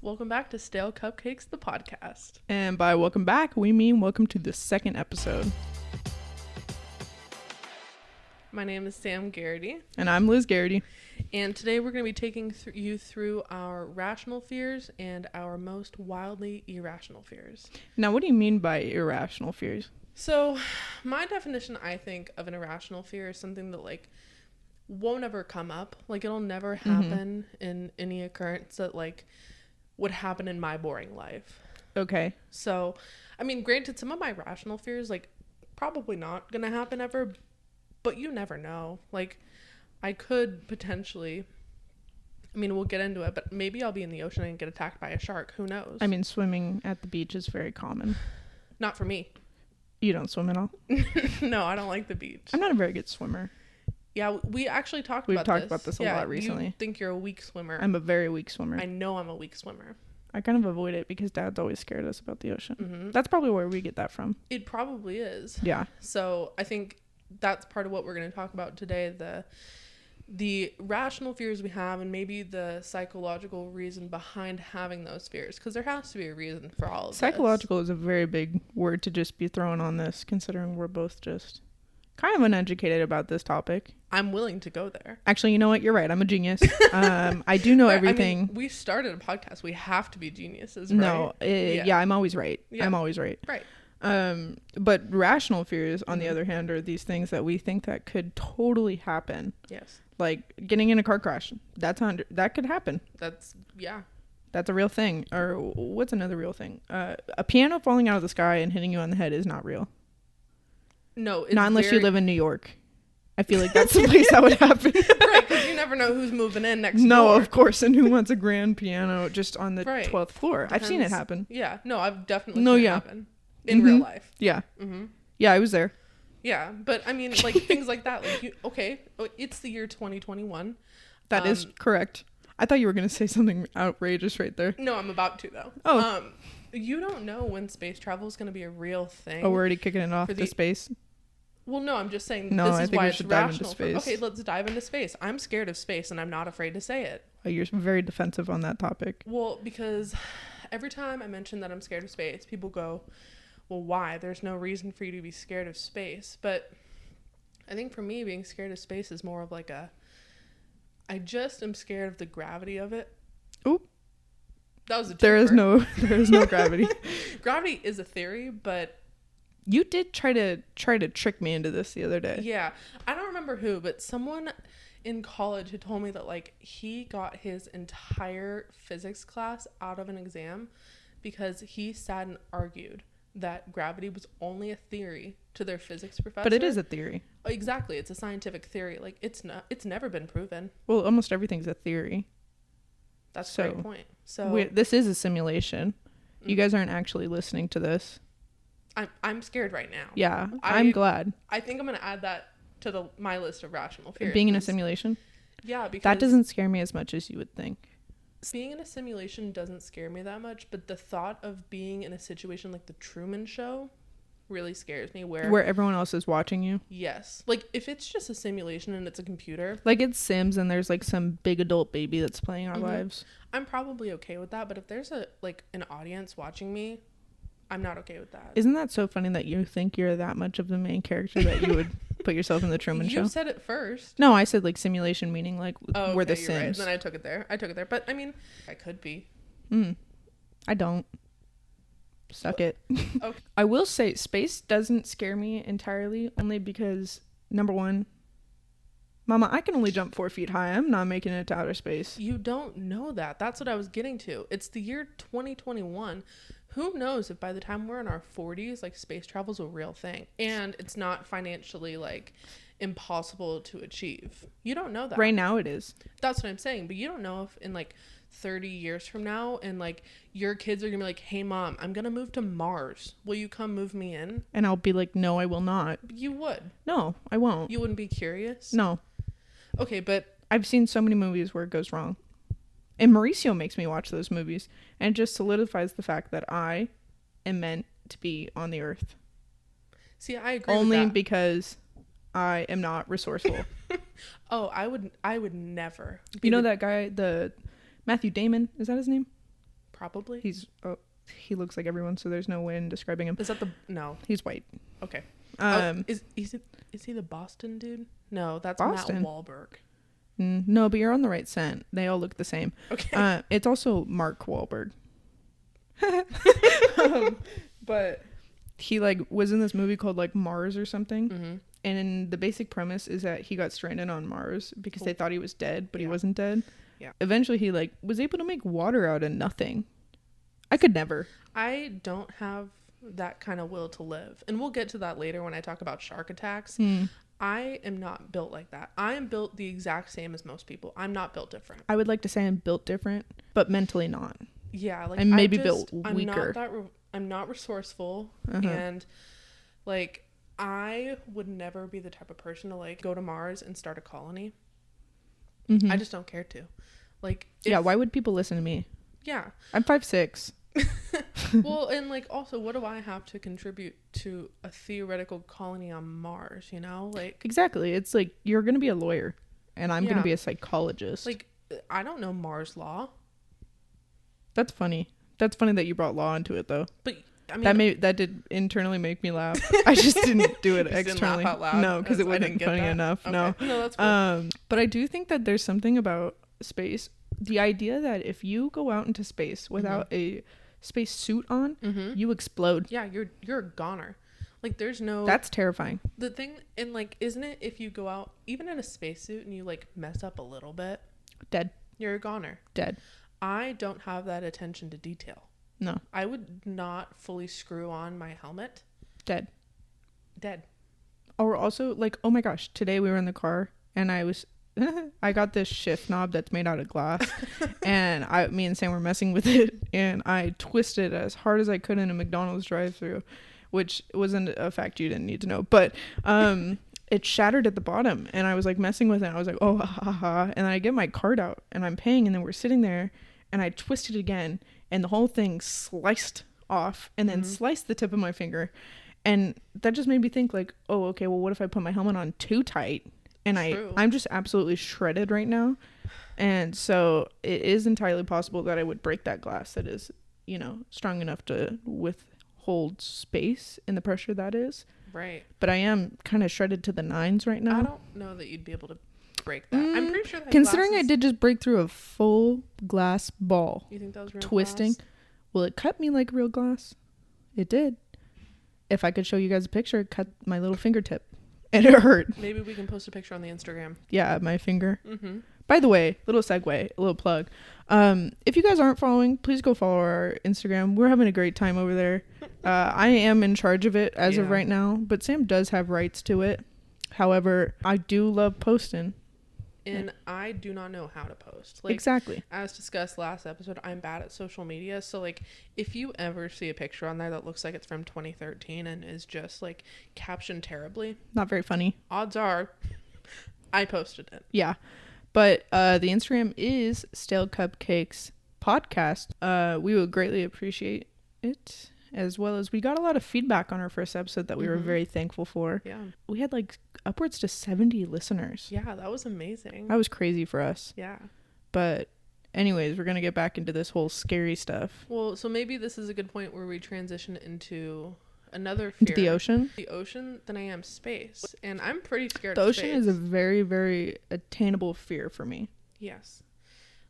Welcome back to Stale Cupcakes, the podcast. And by welcome back, we mean welcome to the second episode. My name is Sam Garrity. And I'm Liz Garrity. And today we're going to be taking you through our rational fears and our most wildly irrational fears. Now, what do you mean by irrational fears? So, my definition, I think, of an irrational fear is something that, won't ever come up. It'll never happen in any occurrence that, would happen in my boring life. Okay. So, granted, some of my rational fears, probably not gonna happen ever, but you never know. I could potentially, we'll get into it, but maybe I'll be in the ocean and get attacked by a shark. Who knows? Swimming at the beach is very common. Not for me. You don't swim at all? No, I don't like the beach. I'm not a very good swimmer. Yeah, we actually We've talked about this a lot recently. You think you're a weak swimmer. I'm a very weak swimmer. I know I'm a weak swimmer. I kind of avoid it because Dad's always scared us about the ocean. Mm-hmm. That's probably where we get that from. It probably is. Yeah. So I think that's part of what we're going to talk about today, the rational fears we have and maybe the psychological reason behind having those fears, because there has to be a reason for all of Psychological is a very big word to just be thrown on this, considering we're both just kind of uneducated about this topic. I'm willing to go there. Actually, you know what? You're right. I'm a genius. I do know everything. We started a podcast. We have to be geniuses, right? No. Yeah, I'm always right. Yeah. I'm always right. Right. But rational fears, on the other hand, are these things that we think that could totally happen. Yes. Like getting in a car crash. That could happen. That's a real thing. Or what's another real thing? A piano falling out of the sky and hitting you on the head is not real. No, not unless you live in New York. I feel like that's the place that would happen. Right, because you never know who's moving in next door. No, of course. And who wants a grand piano just on the 12th floor? I've seen it happen. Yeah. No, I've definitely seen it happen. In real life. Yeah. Mm-hmm. Yeah, I was there. Yeah, but things like that. It's the year 2021. That is correct. I thought you were going to say something outrageous right there. No, I'm about to, though. Oh. You don't know when space travel is going to be a real thing. Oh, we're already kicking it off to space? Well, no, I'm just saying this is why it's rational. Okay, let's dive into space. I'm scared of space, and I'm not afraid to say it. Oh, you're very defensive on that topic. Well, because every time I mention that I'm scared of space, people go, well, why? There's no reason for you to be scared of space. But I think for me, being scared of space is more of I just am scared of the gravity of it. Oop. That was a twofer. There is no gravity. Gravity is a theory, but you did try to trick me into this the other day. Yeah. I don't remember who, but someone in college who told me that he got his entire physics class out of an exam because he sat and argued that gravity was only a theory to their physics professor. But it is a theory. Exactly. It's a scientific theory. It's never been proven. Well, almost everything's a theory. That's a great point. So this is a simulation. You guys aren't actually listening to this. I'm scared right now. Yeah, I'm glad. I think I'm going to add that to my list of rational fears. Being in a simulation? Yeah, because that doesn't scare me as much as you would think. Being in a simulation doesn't scare me that much, but the thought of being in a situation like the Truman Show really scares me, where everyone else is watching you. Yes. If it's just a simulation and it's a computer, it's Sims and there's some big adult baby that's playing our lives, I'm probably okay with that. But if there's an audience watching me, I'm not okay with that. Isn't that so funny that you think you're that much of the main character that you would put yourself in the Truman Show? You said it first. No, I said simulation, meaning we're the Sims. Right. Then I took it there. But I could be. I don't. Suck it. Okay. I will say space doesn't scare me entirely, only because, number one, Mama, I can only jump 4 feet high. I'm not making it to outer space. You don't know that. That's what I was getting to. It's the year 2021. Who knows if by the time we're in our 40s, space travel's a real thing and it's not financially impossible to achieve. You don't know that. Right now it is. That's what I'm saying. But you don't know if in 30 years from now and your kids are gonna be hey Mom, I'm gonna move to Mars, will you come move me in? And I'll be no, I will not. You would. No, I won't. You wouldn't be curious? No. Okay, but I've seen so many movies where it goes wrong, and Mauricio makes me watch those movies, and it just solidifies the fact that I am meant to be on the earth. See, I agree only with that. Because I am not resourceful. Oh, I would never. You know that guy, the Matthew Damon, is that his name? Probably. He looks like everyone, so there's no way in describing him. Is that no? He's white. Okay. Um, is he the Boston dude? No, that's Boston. Matt Wahlberg. No, but you're on the right scent. They all look the same. Okay. It's also Mark Wahlberg. But he like was in this movie called like Mars or something. Mm-hmm. And the basic premise is that he got stranded on Mars because they thought he was dead, but he wasn't dead. Yeah. Eventually he like was able to make water out of nothing. I could never. I don't have that kind of will to live. And we'll get to that later when I talk about shark attacks. I am not built like that. I am built the exact same as most people. I'm not built different. I would like to say I'm built different, but mentally not. Yeah, like I'm maybe built weaker. I'm not resourceful, Uh-huh. and like I would never be the type of person to like go to Mars and start a colony. Mm-hmm. I just don't care to. Like yeah, why would people listen to me? Yeah. I'm 5'6". Well, and like also, what do I have to contribute to a theoretical colony on Mars? You know, like Exactly. It's like you're gonna be a lawyer, and I'm gonna be a psychologist. like I don't know Mars law. That's funny. That's funny that you brought law into it, though. But I mean, that did internally make me laugh. I just didn't do it you just externally. didn't laugh out loud? No, because it wasn't funny enough. Okay. No. No, that's cool. But I do think that there's something about space. The idea that if you go out into space without a space suit on, you explode. Yeah, you're a goner. Like there's no. That's terrifying. The thing, and like, isn't it if you go out even in a spacesuit and you like mess up a little bit, Dead. you're a goner. Dead. I don't have that attention to detail. No. I would not fully screw on my helmet. Dead. Dead. Or also, like, oh my gosh, today we were in the car and I got this shift knob that's made out of glass and me and Sam were messing with it and I twisted as hard as I could in a McDonald's drive-thru, which wasn't a fact you didn't need to know, but it shattered at the bottom and I was like messing with it. I was like, oh, ha, ha, ha. And then I get my card out and I'm paying and then we're sitting there and I twisted again and the whole thing sliced off and then sliced the tip of my finger. And that just made me think like, oh, okay, well, what if I put my helmet on too tight? And I'm just absolutely shredded right now. And so it is entirely possible that I would break that glass that is, you know, strong enough to withhold space and the pressure that is. Right. But I am kind of shredded to the nines right now. I don't know that you'd be able to break that. I'm pretty sure that considering I did just break through a full glass ball. You think that was real twisting? glass? Well, it cut me like real glass. It did. If I could show you guys a picture, it cut my little fingertip. And it hurt. Maybe we can post a picture on the Instagram. Yeah, my finger. Mm-hmm. By the way, little segue, a little plug. If you guys aren't following, please go follow our Instagram. We're having a great time over there. I am in charge of it as of right now, but Sam does have rights to it. However, I do love posting. And I do not know how to post. Like, exactly. As discussed last episode, I'm bad at social media. So, like, if you ever see a picture on there that looks like it's from 2013 and is just, like, captioned terribly. Not very funny. Odds are I posted it. Yeah. But the Instagram is Stale Cupcakes Podcast. We would greatly appreciate it. As well as we got a lot of feedback on our first episode that we were very thankful for. Yeah. We had like upwards to 70 listeners. Yeah, that was amazing. That was crazy for us. Yeah. But anyways, we're going to get back into this whole scary stuff. Well, so maybe this is a good point where we transition into another fear. Into the ocean? The ocean than I am space. And I'm pretty scared of space. The ocean is a very, very attainable fear for me. Yes.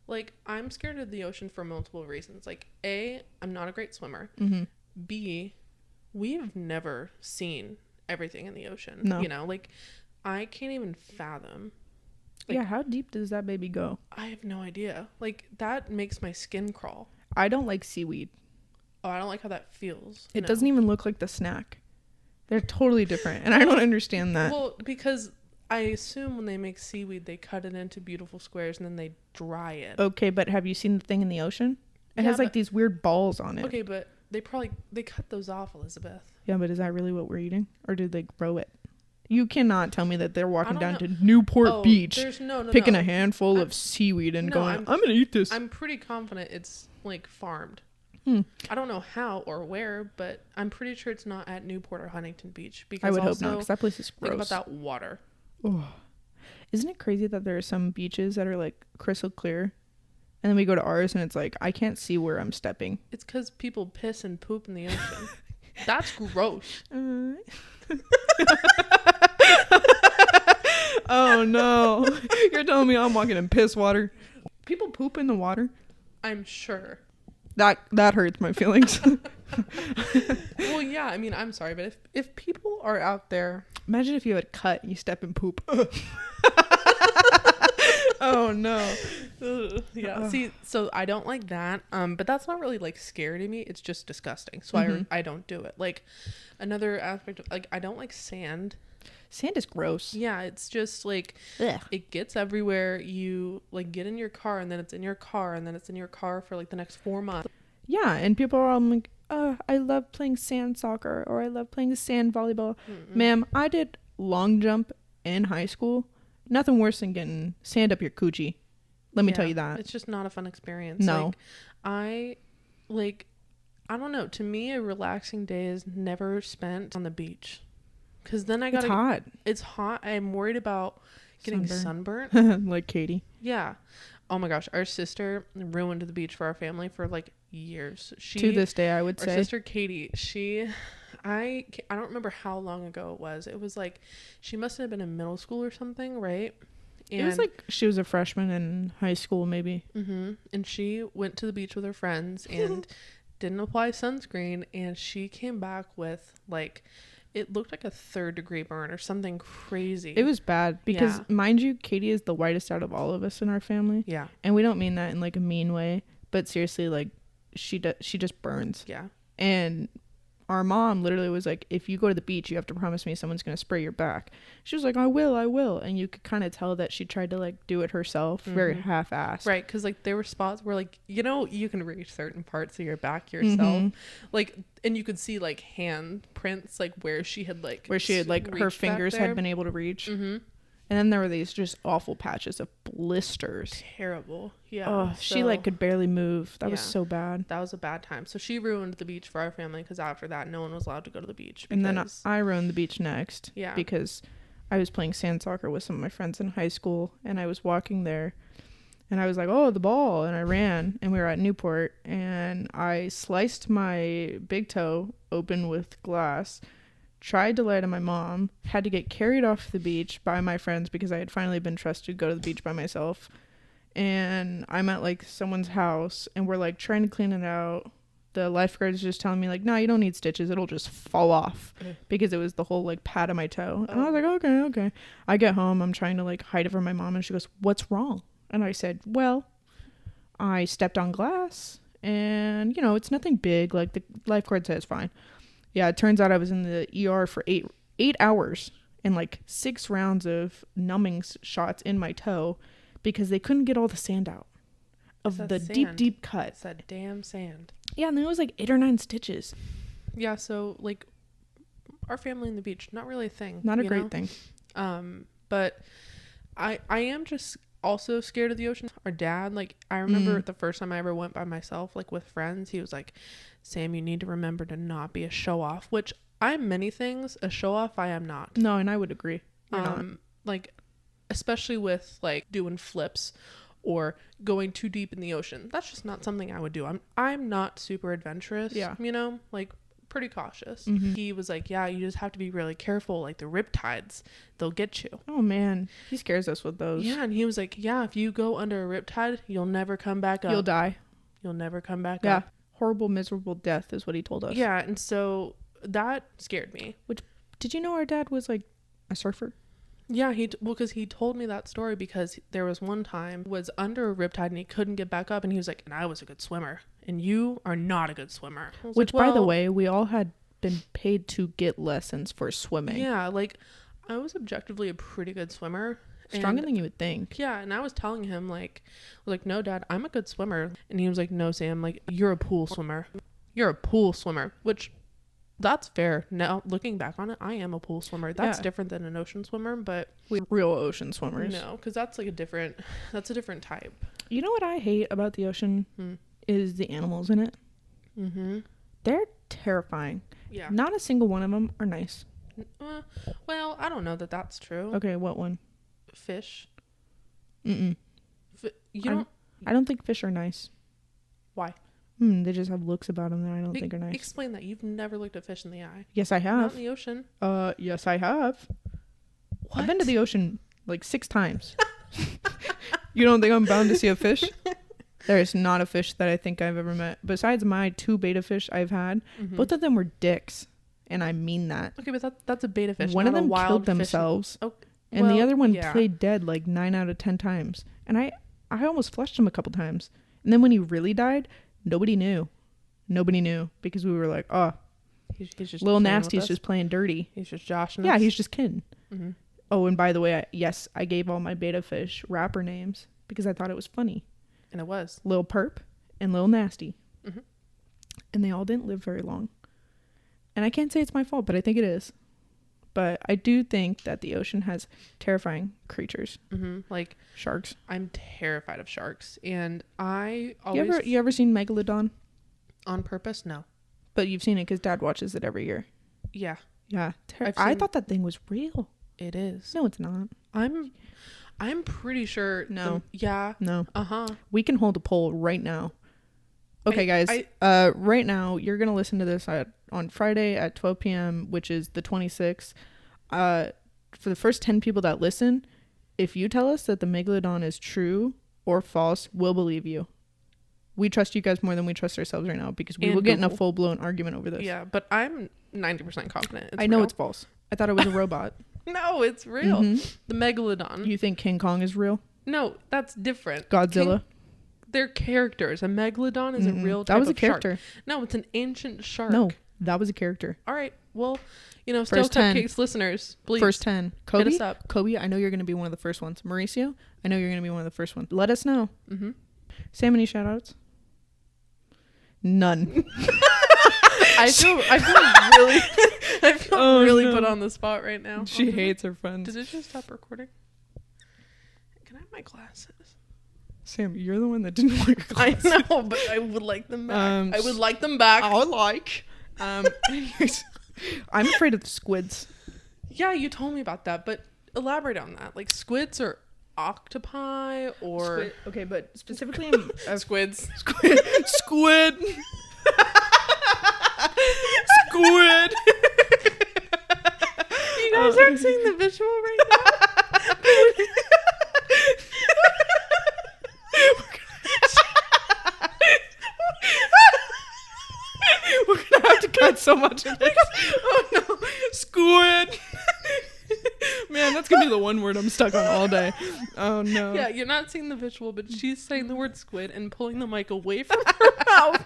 Like, I'm scared of the ocean for multiple reasons. Like, A, I'm not a great swimmer. Mm-hmm. B, we've never seen everything in the ocean. No. You know, like, I can't even fathom. Like, yeah, how deep does that baby go? I have no idea. Like, that makes my skin crawl. I don't like seaweed. Oh, I don't like how that feels. It doesn't even look like the snack. They're totally different, and I don't understand that. Well, because I assume when they make seaweed, they cut it into beautiful squares and then they dry it. Okay, but have you seen the thing in the ocean? It has, like, these weird balls on it. Okay, but they cut those off, Elizabeth. Yeah, but is that really what we're eating? Or did they grow it? You cannot tell me that they're walking down to Newport Beach, picking a handful of seaweed and going, I'm going to eat this. I'm pretty confident it's, like, farmed. I don't know how or where, but I'm pretty sure it's not at Newport or Huntington Beach. Because I would hope not, because that place is gross. Think about that water. Oh. Isn't it crazy that there are some beaches that are, like, crystal clear? And then we go to ours and it's like, I can't see where I'm stepping. It's because people piss and poop in the ocean. That's gross. Oh no. You're telling me I'm walking in piss water? People poop in the water? I'm sure. That hurts my feelings. Well, yeah, I mean, I'm sorry, but if people are out there... Imagine if you had cut and you step in poop. Oh no. Yeah. See, so I don't like that. But that's not really like scary to me. It's just disgusting. So I don't do it. Like another aspect of, like, I don't like sand. Sand is gross. Yeah, it's just like, ugh. It gets everywhere. You like get in your car and then it's in your car and then it's in your car for like the next 4 months. Yeah, and people are all like, oh, I love playing sand soccer or I love playing sand volleyball. Ma'am, I did long jump in high school. Nothing worse than getting sand up your coochie. Let me tell you that. It's just not a fun experience. No. I don't know. To me, a relaxing day is never spent on the beach. Because then it's hot. It's hot. I'm worried about getting sunburnt. Like Katie. Yeah. Oh my gosh. Our sister ruined the beach for our family for like years. To this day, I would say. Our sister Katie, I don't remember how long ago it was. It was like, she must have been in middle school or something, right? And it was like she was a freshman in high school, maybe. And she went to the beach with her friends and didn't apply sunscreen. And she came back with like, it looked like a 3rd-degree burn or something crazy. It was bad because, mind you, Katie is the whitest out of all of us in our family. Yeah. And we don't mean that in like a mean way, but seriously, like she just burns. Yeah. And our mom literally was like, if you go to the beach, you have to promise me someone's going to spray your back. She was like, I will. And you could kind of tell that she tried to like do it herself, very half-assed. Right. Because like there were spots where like, you can reach certain parts of your back yourself. Like, and you could see like hand prints, like where she had her fingers had been able to reach. And then there were these just awful patches of blisters. Terrible. Yeah. Oh, she like could barely move. That was so bad. That was a bad time. So she ruined the beach for our family because after that, no one was allowed to go to the beach. And then I ruined the beach next. Yeah. Because I was playing sand soccer with some of my friends in high school and I was walking there and I was like, oh, the ball. And I ran and we were at Newport and I sliced my big toe open with glass. Tried to lie to my mom, had to get carried off the beach by my friends because I had finally been trusted to go to the beach by myself. And I'm at like someone's house and we're like trying to clean it out. The lifeguard's just telling me like, no, you don't need stitches. It'll just fall off because it was the whole like pad of my toe. And I was like, okay. I get home. I'm trying to like hide it from my mom and she goes, what's wrong? And I said, well, I stepped on glass and it's nothing big. Like the lifeguard said, it's fine. Yeah, it turns out I was in the ER for eight hours and like 6 rounds of numbing shots in my toe because they couldn't get all the sand out of the sand. deep cut. It's that damn sand. Yeah, and then it was like 8 or 9 stitches. Yeah, so like our family in the beach, not really a thing. Not a great thing. But I am just also scared of the ocean. Our dad, like I remember the first time I ever went by myself, like with friends, he was like, Sam, you need to remember to not be a show off, which I'm many things. A show off I am not. No, and I would agree. You're not. Like especially with like doing flips or going too deep in the ocean. That's just not something I would do. I'm not super adventurous. Yeah. Like pretty cautious. He was like, yeah, you just have to be really careful. Like the riptides, they'll get you. Oh man, he scares us with those. Yeah, and he was like, yeah, if you go under a riptide, you'll never come back up. You'll die. You'll never come back up. Yeah. Horrible, miserable death is what he told us. Yeah, and so that scared me. Which, did you know our dad was like a surfer? Yeah, because he told me that story because there was one time was under a riptide and he couldn't get back up and he was like, and I was a good swimmer and you are not a good swimmer. Which, like, by the way, we all had been paid to get lessons for swimming. Yeah, like I was objectively a pretty good swimmer. Stronger than you would think. Yeah, and I was telling him like, no, Dad, I'm a good swimmer. And he was like, no, Sam, like you're a pool swimmer. You're a pool swimmer, which that's fair. Now looking back on it, I am a pool swimmer. That's different than an ocean swimmer, but we're real ocean swimmers. No, because that's like a different type. You know what I hate about the ocean is the animals in it. They're terrifying. Yeah. Not a single one of them are nice. Well, I don't know that that's true. Okay, what one? Fish. You I don't think fish are nice. Why? They just have looks about them that I don't think are nice. Explain that. You've never looked a fish in the eye. Yes, I have. Not in the ocean. Yes, I have. What? I've been to the ocean like 6 times. You don't think I'm bound to see a fish? There is not a fish that I think I've ever met. Besides my 2 beta fish I've had, both of them were dicks. And I mean that. Okay, but that's a beta fish. One of them killed themselves. And the other one played dead like 9 out of 10 times. And I almost flushed him a couple times. And then when he really died, nobody knew. Nobody knew. Because we were like, oh, he's just Little Nasty's just playing dirty. He's just joshing Yeah, us. he's just kidding. Oh, and by the way, I gave all my beta fish rapper names because I thought it was funny. And it was. Lil Perp and Lil Nasty. And they all didn't live very long. And I can't say it's my fault, but I think it is. But I do think that the ocean has terrifying creatures. Like sharks. I'm terrified of sharks. And I always... You ever seen Megalodon? On purpose? No. But you've seen it because Dad watches it every year. Yeah. Yeah. I thought that thing was real. It is. No, it's not. I'm pretty sure. No. Yeah. No. We can hold a poll right now. Okay, guys. Right now, you're going to listen to this on Friday at 12 p.m., which is the 26th. For the first 10 people that listen, if you tell us that the Megalodon is true or false, we'll believe you. We trust you guys more than we trust ourselves right now because we will get in a full-blown argument over this. Yeah, but I'm 90% confident I know it's false. I thought it was a robot. No, it's real. The Megalodon. You think King Kong is real? No, that's different. Godzilla? They're characters. A Megalodon is a real type that was of a character. Shark. No, it's an ancient shark. No, that was a character. All right. Well, still Cupcakes listeners, please. First 10. Kobe? Hit us up. Kobe, I know you're going to be one of the first ones. Mauricio, I know you're going to be one of the first ones. Let us know. Sam, any shout-outs? None. I feel really put on the spot right now. She hates her friends. Did it just stop recording? Can I have my glasses? Sam, you're the one that didn't want your glasses. I know, but I would like them back. I would like them back. Anyways, I'm afraid of the squids. Yeah, you told me about that, but elaborate on that. Like squids or octopi or... Okay, but specifically... Squids. Squid. Squid. You guys aren't seeing the visual right now? We're gonna have to cut so much of this. Oh no. Squid. Man, that's gonna be the one word I'm stuck on all day. Oh no. Yeah, you're not seeing the visual, but she's saying the word squid and pulling the mic away from her mouth.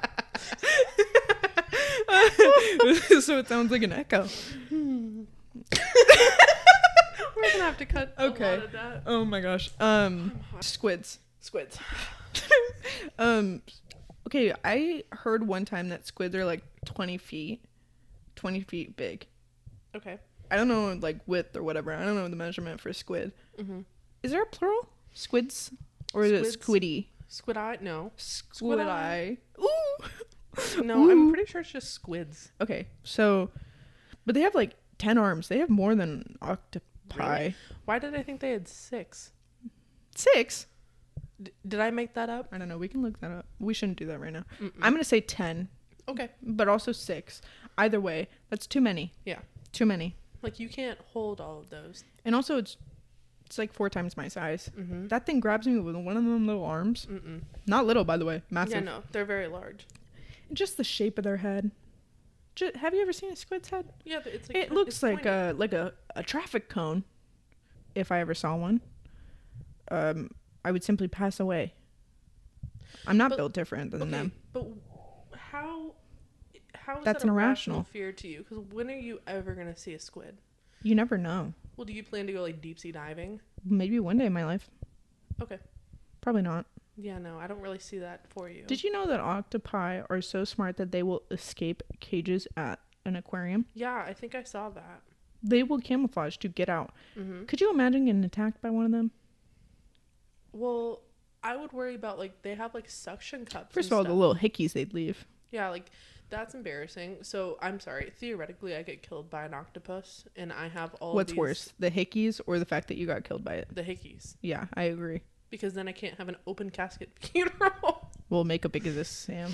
So it sounds like an echo. We're gonna have to cut a lot of that. Oh my gosh. Squids. Okay, I heard one time that squids are like 20 feet big. Okay. I don't know, like, width or whatever. I don't know the measurement for squid. Is there a plural? Squids? Or is it squiddy? Squid-eye? No. Squid-eye. Ooh! No, Ooh. I'm pretty sure it's just squids. Okay, so... But they have, like, 10 arms. They have more than octopi. Really? Why did I think they had 6? 6? Did I make that up? I don't know. We can look that up. We shouldn't do that right now. I'm going to say 10. Okay. But also 6. Either way, that's too many. Yeah. Too many. Like, you can't hold all of those. And also, it's like 4 times my size. That thing grabs me with one of them little arms. Not little, by the way. Massive. Yeah, no. They're very large. Just the shape of their head. Have you ever seen a squid's head? Yeah, but it's like... It looks like a traffic cone. If I ever saw one. I would simply pass away. I'm not built different than them. But how is That's that an a irrational rational fear to you? Because when are you ever going to see a squid? You never know. Well, do you plan to go like deep sea diving? Maybe one day in my life. Okay. Probably not. Yeah, no, I don't really see that for you. Did you know that octopi are so smart that they will escape cages at an aquarium? Yeah, I think I saw that. They will camouflage to get out. Could you imagine getting attacked by one of them? Well, I would worry about, like, they have, like, suction cups. First of all, the little hickeys they'd leave. Yeah, like, that's embarrassing. So, I'm sorry. Theoretically, I get killed by an octopus, and I have all What's worse, the hickeys or the fact that you got killed by it? The hickeys. Yeah, I agree. because then I can't have an open casket funeral. We'll make a big as this, Sam.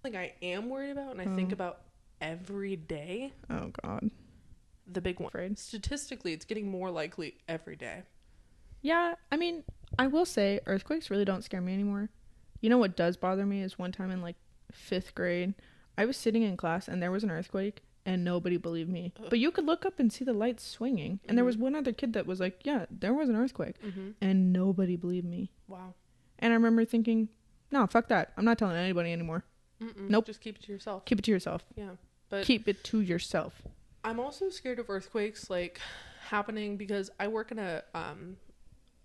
Like I am worried about, and I think about every day. Oh God. The big one. Afraid. Statistically, it's getting more likely every day. Yeah, I mean, I will say earthquakes really don't scare me anymore. You know what does bother me is one time in like 5th grade, I was sitting in class and there was an earthquake and nobody believed me. But you could look up and see the lights swinging. And there was one other kid that was like, yeah, there was an earthquake. And nobody believed me. Wow. And I remember thinking, no, fuck that. I'm not telling anybody anymore. Nope. Just keep it to yourself. Keep it to yourself. Yeah. But keep it to yourself. I'm also scared of earthquakes like happening because I work in a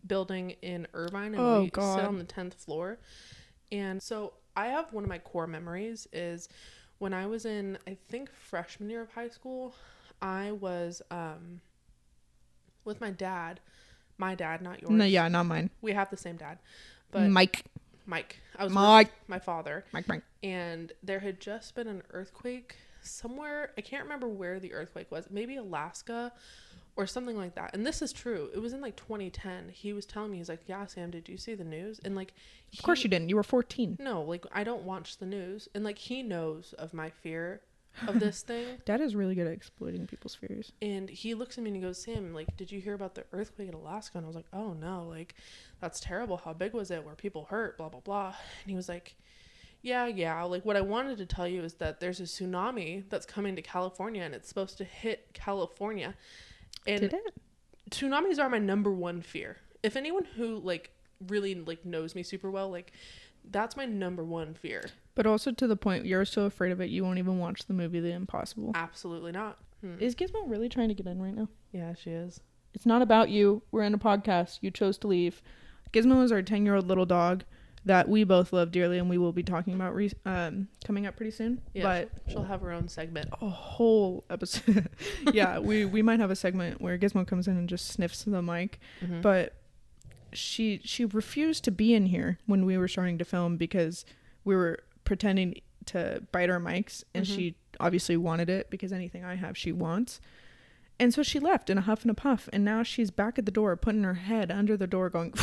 building in Irvine and we sit on the 10th floor. And so I have one of my core memories is when I was in, I think, freshman year of high school, I was with my dad, not yours. No, yeah, not mine. We have the same dad. But Mike. I was Mike. with my father. Mike. And there had just been an earthquake somewhere. I can't remember where the earthquake was. Maybe Alaska or something like that. And this is true. It was in like 2010. He was telling me, he's like, yeah, Sam, did you see the news? And like, of course you didn't. You were 14. No, like I don't watch the news. And like, he knows of my fear of this thing. Dad is really good at exploiting people's fears. And he looks at me and he goes, Sam, like, did you hear about the earthquake in Alaska? And I was like, oh no, like, that's terrible. How big was it? Were people hurt? Blah, blah, blah. And he was like, yeah. Like, what I wanted to tell you is that there's a tsunami that's coming to California and it's supposed to hit California. And did it? Tsunamis are my number one fear. If anyone who like really like knows me super well, like that's my number one fear. But also to the point you're so afraid of it you won't even watch the movie The Impossible. Absolutely not. Is Gizmo really trying to get in right now? Yeah, she is. It's not about you. We're in a podcast. You chose to leave. Gizmo is our 10-year-old little dog that we both love dearly and we will be talking about coming up pretty soon. Yeah, but she'll have her own segment. A whole episode. Yeah, we might have a segment where Gizmo comes in and just sniffs the mic. But she refused to be in here when we were starting to film because we were pretending to bite our mics and she obviously wanted it because anything I have she wants. And so she left in a huff and a puff and now she's back at the door putting her head under the door going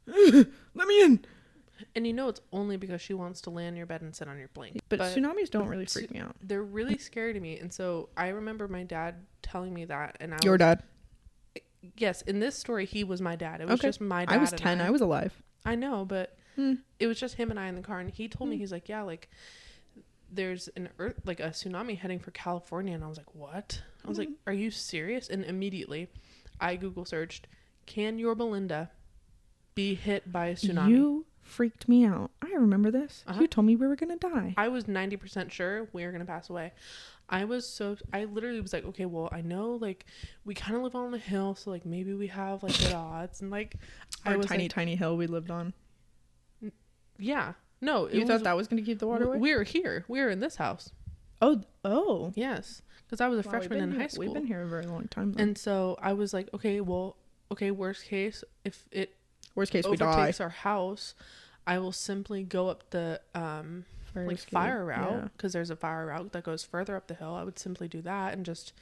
let me in. And you know it's only because she wants to lay on your bed and sit on your blanket. But tsunamis don't really freak me out. They're really scary to me. And so I remember my dad telling me that. And Your dad? Yes. In this story, he was my dad. It was just my dad. I was 10. I was alive. I know, but it was just him and I in the car. And he told me, he's like, yeah, like there's a tsunami heading for California. And I was like, what? I was like, are you serious? And immediately I Google searched, can your Belinda be hit by a tsunami? You freaked me out. I remember this. You told me we were gonna die. I was 90% sure we were gonna pass away. I literally was like, okay, well, I know like we kind of live on the hill, so like maybe we have like good odds, and like our tiny hill we lived on. Yeah, no, you thought that was gonna keep the water away? We were here. We were in this house. Oh, yes, because I was a freshman in high school. We've been here a very long time. And so I was like, okay, worst case, if it we die, overtakes our house, I will simply go up the fire route because there's a fire route that goes further up the hill. I would simply do that and just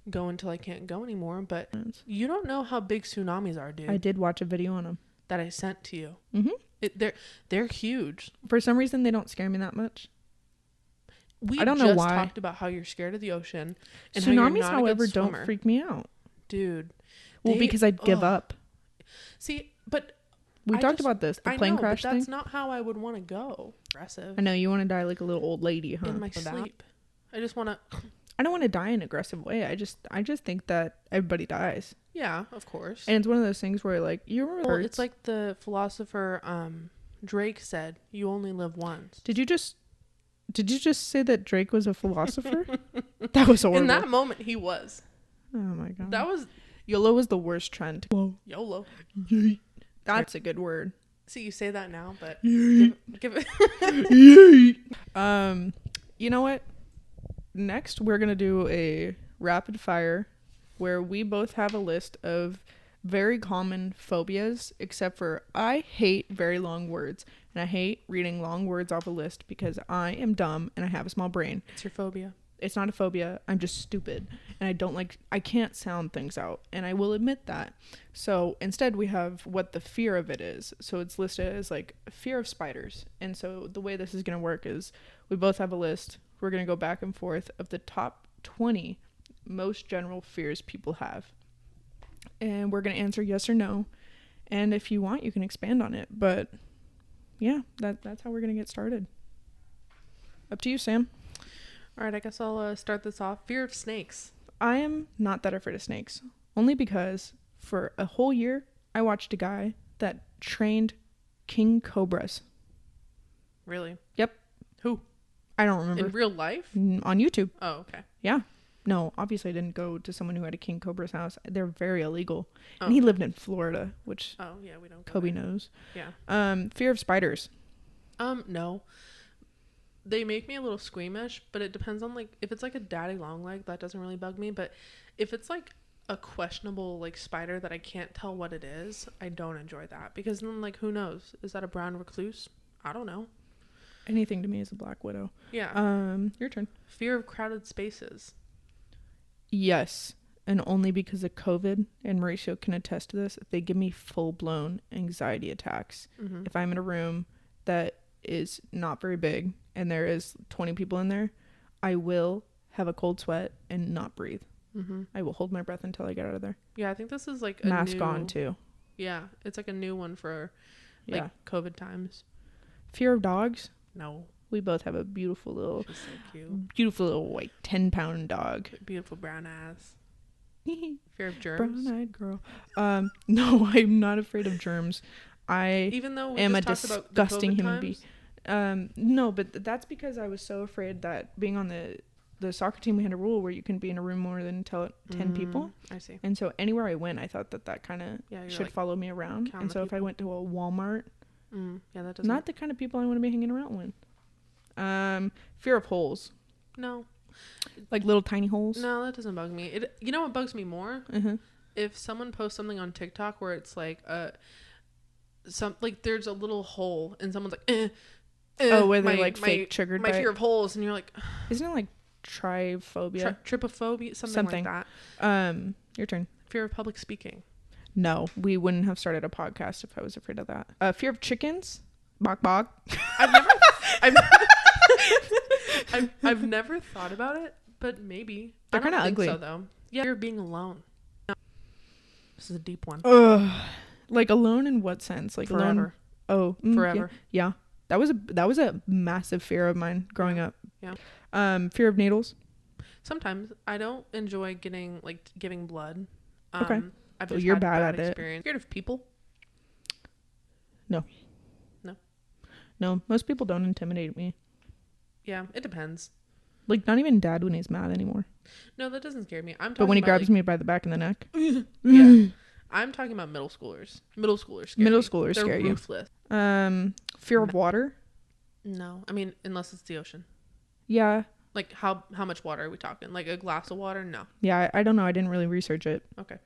go until I can't go anymore. But you don't know how big tsunamis are, dude. I did watch a video on them that I sent to you. They're huge. For some reason, they don't scare me that much. I don't know why. Talked about how you're scared of the ocean. And tsunamis, however, don't freak me out, dude. Well, because I'd give up. See, but we talked about this, the plane crash thing. That's not how I would want to go. Aggressive. I know you want to die like a little old lady, huh? In my sleep. I just want to. I don't want to die in an aggressive way. I just think that everybody dies. Yeah, of course. And it's one of those things where like you remember. Well, it's like the philosopher Drake said, "You only live once." Did you just say that Drake was a philosopher? That was horrible. In that moment, he was. Oh my god. That was. YOLO was the worst trend. Whoa. YOLO. That's a good word. See, you say that now, but give it. You know what? Next, we're going to do a rapid fire where we both have a list of very common phobias, except for I hate very long words. And I hate reading long words off a list because I am dumb and I have a small brain. It's your phobia. It's not a phobia. I'm just stupid. And I can't sound things out. And I will admit that. So instead we have what the fear of it is. So it's listed as like fear of spiders. And so the way this is going to work is we both have a list. We're going to go back and forth of the top 20 most general fears people have. And we're going to answer yes or no. And if you want, you can expand on it. But yeah, that's how we're going to get started. Up to you, Sam. All right, I guess I'll start this off. Fear of snakes. I am not that afraid of snakes. Only because for a whole year, I watched a guy that trained king cobras. Really? Yep. Who? I don't remember. In real life? On YouTube. Oh, okay. Yeah. No, obviously I didn't go to someone who had a king cobra's house. They're very illegal. Oh. And he lived in Florida, which yeah, we don't. Kobe knows. Yeah. Fear of spiders. No. They make me a little squeamish, but it depends on, like, if it's like a daddy long leg, that doesn't really bug me. But if it's like a questionable like spider that I can't tell what it is, I don't enjoy that, because then, like, who knows? Is that a brown recluse? I don't know. Anything to me is a black widow. Yeah. Your turn. Fear of crowded spaces. Yes, and only because of COVID, and Mauricio can attest to this, they give me full-blown anxiety attacks. Mm-hmm. If I'm in a room that is not very big and there is 20 people in there, I will have a cold sweat and not breathe. Mm-hmm. I will hold my breath until I get out of there. Yeah, I think this is like mask on too. Yeah, it's like a new one for like COVID times. Fear of dogs? No. We both have a beautiful little, she's so cute. Beautiful little like 10-pound dog. Beautiful brown ass. Fear of germs? Brown-eyed girl. No, I'm not afraid of germs. Even though we am a disgusting human being. No, but that's because I was so afraid that being on the soccer team, we had a rule where you couldn't be in a room more than 10 people. I see. And so anywhere I went, I thought that kind of should like follow me around. And so if I went to a Walmart, that doesn't. Not the kind of people I want to be hanging around with. Fear of holes. No. Like little tiny holes. No, that doesn't bug me. You know what bugs me more? Mm-hmm. If someone posts something on TikTok where it's like there's a little hole and someone's like where they're like fake triggered my fear of holes, and you're like, isn't it like trypophobia? Trypophobia, something like that. Your turn. Fear of public speaking. No, we wouldn't have started a podcast if I was afraid of that. Fear of chickens. Bok bok. I've never thought about it, but maybe. They're kind of ugly. So though, yeah, you're being alone. No. This is a deep one. Like alone in what sense? Like forever. Alone. Forever. Yeah. That was a massive fear of mine growing up. Yeah. Fear of needles. Sometimes I don't enjoy giving blood. Okay. I've just you're had bad at experience. it. Scared of people? No, most people don't intimidate me. Yeah, it depends. Like not even Dad when he's mad anymore. No, that doesn't scare me. But when he grabs me by the back of the neck. Yeah. I'm talking about middle schoolers. Middle schoolers scare Middle me. schoolers They're scare you. ruthless. Fear of water? No. I mean, unless it's the ocean. Yeah. Like how much water are we talking? Like a glass of water? No. Yeah, I don't know. I didn't really research it. Okay.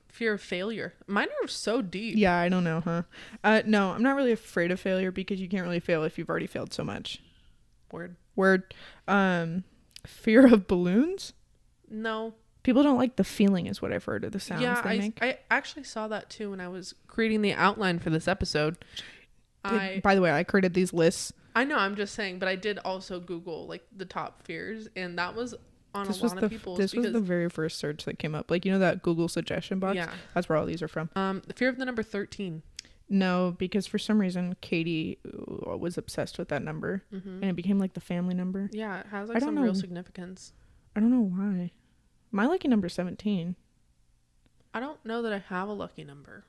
Fear of failure. Mine are so deep. Yeah, I don't know, huh? No, I'm not really afraid of failure because you can't really fail if you've already failed so much. Word. Fear of balloons? No. People don't like the feeling is what I've heard of the sounds they make. I actually saw that too when I was creating the outline for this episode. By the way, I created these lists. I know, I'm just saying, but I did also Google like the top fears, and that was on a lot of people's. This was the very first search that came up. Like, you know that Google suggestion box? Yeah. That's where all these are from. The fear of the number 13. No, because for some reason Katie was obsessed with that number, and it became like the family number. Yeah, it has like some real significance. I don't know why. My lucky number is 17. I don't know that I have a lucky number.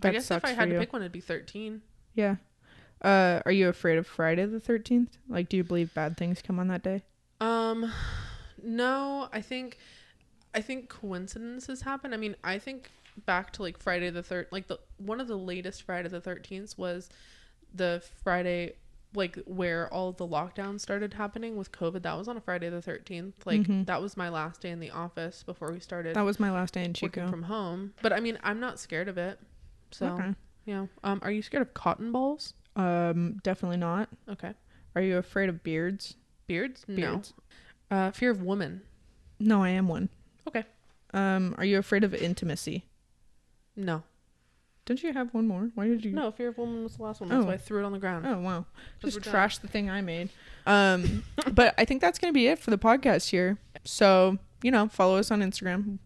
That I guess if I had to pick one, it'd be 13. Yeah. Are you afraid of Friday the 13th? Like, do you believe bad things come on that day? No, I think coincidences happen. I mean, I think back to like Friday the 3rd, like one of the latest Friday the 13th was the Friday like where all of the lockdowns started happening with COVID. That was on a Friday the 13th. Like that was my last day in the office before we started. That was my last day in Chico. Working from home. But I mean, I'm not scared of it. So, yeah. Are you scared of cotton balls? Definitely not. Okay. Are you afraid of beards? Beards? Beards. Fear of women. No, I am one. Okay. Are you afraid of intimacy? No. Don't you have one more? Why did you? No, fear of women was the last one. That's why I threw it on the ground. Oh, wow. Just we're done. trash the thing I made. But I think that's going to be it for the podcast here. So, follow us on Instagram.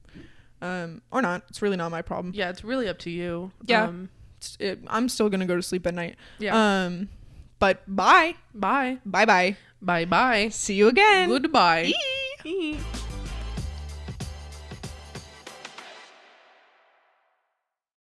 Or not. It's really not my problem. Yeah, it's really up to you. Yeah. I'm still going to go to sleep at night. Yeah. But bye. Bye. Bye-bye. Bye-bye. See you again. Goodbye. Eee.